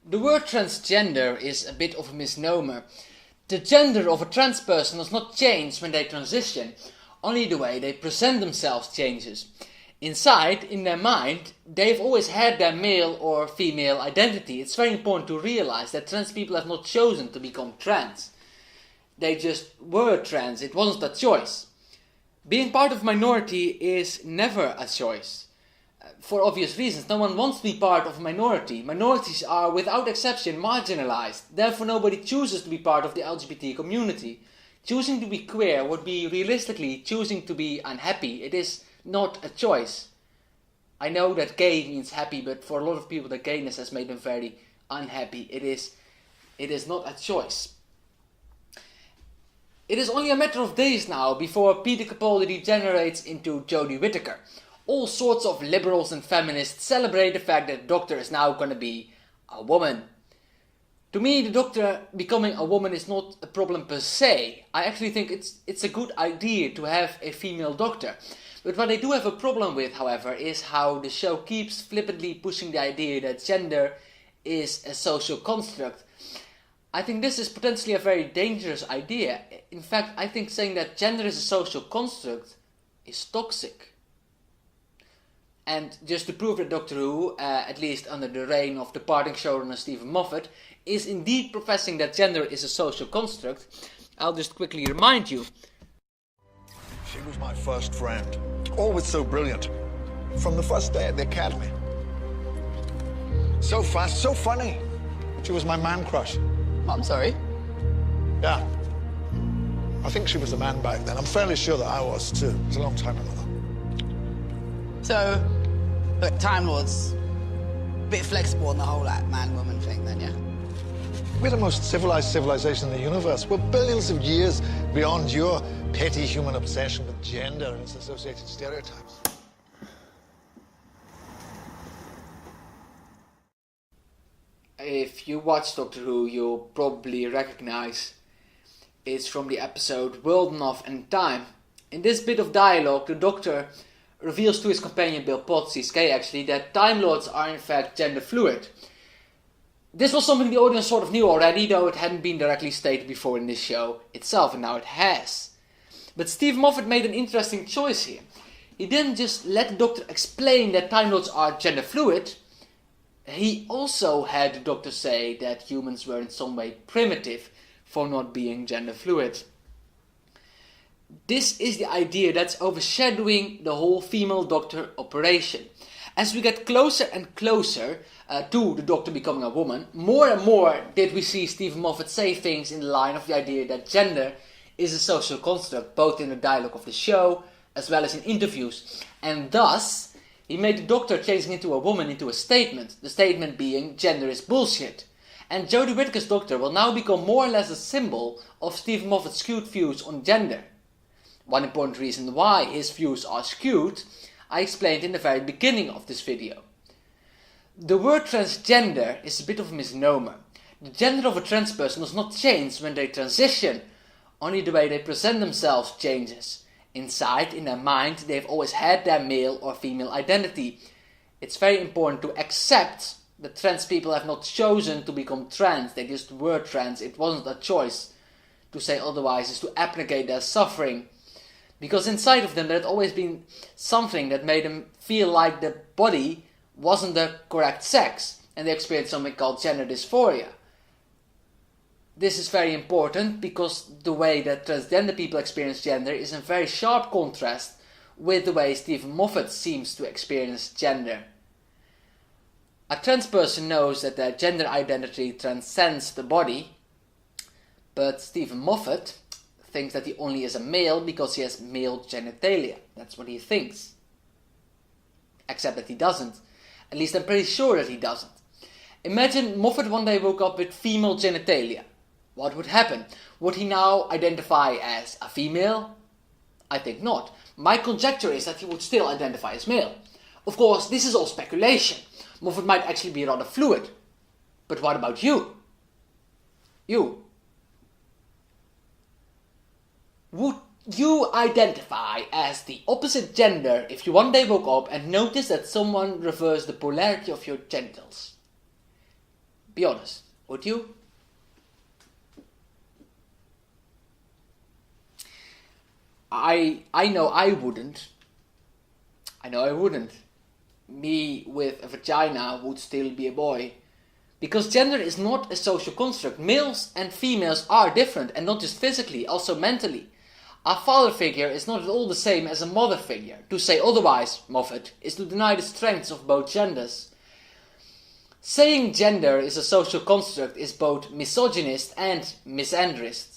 The word transgender is a bit of a misnomer. The gender of a trans person does not change when they transition, only the way they present themselves changes. Inside, in their mind, they've always had their male or female identity. It's very important to realize that trans people have not chosen to become trans. They just were trans, it wasn't a choice. Being part of a minority is never a choice. For obvious reasons, no one wants to be part of a minority. Minorities are, without exception, marginalized. Therefore, nobody chooses to be part of the LGBT community. Choosing to be queer would be realistically choosing to be unhappy. It is not a choice. I know that gay means happy, but for a lot of people, the gayness has made them very unhappy. It is not a choice. It is only a matter of days now before Peter Capaldi degenerates into Jodie Whittaker. All sorts of liberals and feminists celebrate the fact that the Doctor is now going to be a woman. To me, the Doctor becoming a woman is not a problem per se. I actually think it's a good idea to have a female Doctor. But what I do have a problem with, however, is how the show keeps flippantly pushing the idea that gender is a social construct. I think this is potentially a very dangerous idea. In fact, I think saying that gender is a social construct is toxic. And just to prove that Doctor Who, at least under the reign of departing showrunner Steven Moffat, is indeed professing that gender is a social construct, I'll just quickly remind you. She was my first friend. Always so brilliant. From the first day at the academy. So fast, so funny. She was my man crush. I'm sorry? Yeah. I think she was a man back then. I'm fairly sure that I was too. It was a long time ago. So, look, Time Lord's a bit flexible on the whole like man-woman thing then, yeah? We're the most civilized civilization in the universe. We're billions of years beyond your petty human obsession with gender and its associated stereotypes. If you watch Doctor Who, you'll probably recognize it's from the episode World Enough and Time. In this bit of dialogue, the Doctor reveals to his companion Bill Potts, he's gay actually, that Time Lords are in fact gender fluid. This was something the audience sort of knew already, though it hadn't been directly stated before in this show itself, and now it has. But Steven Moffat made an interesting choice here. He didn't just let the Doctor explain that Time Lords are gender fluid, he also had the Doctor say that humans were in some way primitive for not being gender fluid. This is the idea that's overshadowing the whole female Doctor operation. As we get closer and closer to the Doctor becoming a woman, more and more did we see Steven Moffat say things in the line of the idea that gender is a social construct, both in the dialogue of the show as well as in interviews. And thus, he made the Doctor changing into a woman into a statement, the statement being gender is bullshit. And Jodie Whittaker's Doctor will now become more or less a symbol of Steven Moffat's skewed views on gender. One important reason why his views are skewed, I explained in the very beginning of this video. The word transgender is a bit of a misnomer. The gender of a trans person does not change when they transition, only the way they present themselves changes. Inside, in their mind, they've always had their male or female identity. It's very important to accept that trans people have not chosen to become trans, they just were trans, it wasn't a choice. To say otherwise is to abnegate their suffering. Because inside of them there had always been something that made them feel like the body wasn't the correct sex, and they experienced something called gender dysphoria. This is very important because the way that transgender people experience gender is in very sharp contrast with the way Steven Moffat seems to experience gender. A trans person knows that their gender identity transcends the body, but Steven Moffat thinks that he only is a male because he has male genitalia. That's what he thinks. Except that he doesn't. At least I'm pretty sure that he doesn't. Imagine Moffat one day woke up with female genitalia. What would happen? Would he now identify as a female? I think not. My conjecture is that he would still identify as male. Of course, this is all speculation. Moffat might actually be rather fluid. But what about you? You. Would you identify as the opposite gender if you one day woke up and noticed that someone reversed the polarity of your genitals? Be honest, would you? I know I wouldn't. Me with a vagina would still be a boy. Because gender is not a social construct. Males and females are different, and not just physically, also mentally. A father figure is not at all the same as a mother figure. To say otherwise, Moffat, is to deny the strengths of both genders. Saying gender is a social construct is both misogynist and misandrist.